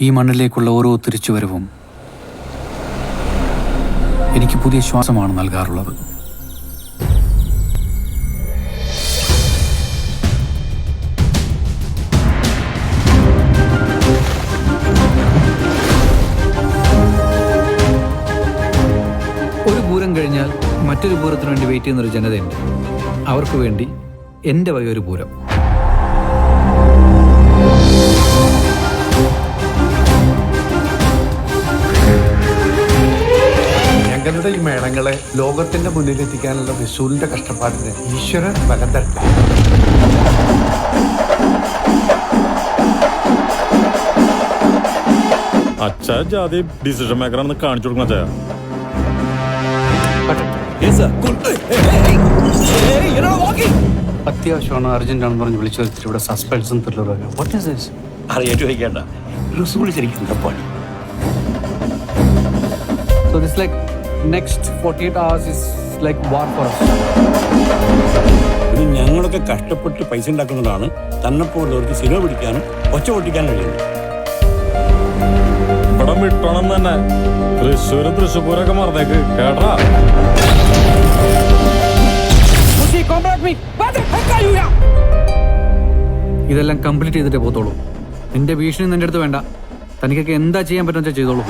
ഈ മണ്ണിലേക്കുള്ള ഓരോ തിരിച്ചുവരവും എനിക്ക് പുതിയ ശ്വാസമാണ് നൽകാറുള്ളത്. ഒരു പൂരം കഴിഞ്ഞാൽ മറ്റൊരു പൂരത്തിന് വേണ്ടി വെയിറ്റ് ചെയ്യുന്നൊരു ജനതയുണ്ട്. അവർക്ക് വേണ്ടി എൻ്റെ വക ഒരു പൂരം. ഞങ്ങളുടെ ഈ മേളങ്ങളെ ലോകത്തിന്റെ മുന്നിലെത്തിക്കാനുള്ള വിഷുവിന്റെ കഷ്ടപ്പാടിന് ഈശ്വരൻ ബലം തരട്ടെ. അച്ഛാ ജാതി ഡിസിഷൻ മേക്കറാണെന്ന് കാണിച്ചു കൊടുക്കണം അച്ഛാ. അത്യാവശ്യമാണ്, അർജന്റാണെന്ന് പറഞ്ഞ് വിളിച്ചു വരുത്തിട്ട് ഇവിടെ സസ്പെൻസും ത്രില്ലറും. What is this? അറിയാറ്റ് വയ്ക്കേണ്ട റസൂൾ ശരിക്കും തപ്പാണ്. So this like next 48 hours is like war for us. ഇത് ഞങ്ങളൊക്കെ കഷ്ടപ്പെട്ട് പൈസ ഉണ്ടാക്കുന്നതാണ് തന്നെപ്പോലുള്ളവർക്ക് സിനിമ പിടിക്കാനും ഒച്ച പൊട്ടിക്കാനും കഴിയുന്നത്. പടം വിട്ടോണം തന്നെ. തൃശ്ശൂരും തൃശ്ശൂരൊക്കെ മറന്നേക്ക് കേട്ടാ. ഇതെല്ലാം കംപ്ലീറ്റ് ചെയ്തിട്ടേ പോത്തോളൂ. നിന്റെ ഭീഷണി നിന്റെ അടുത്ത് വേണ്ട. തനിക്കൊക്കെ എന്താ ചെയ്യാൻ പറ്റുന്ന ചെയ്തോളൂ.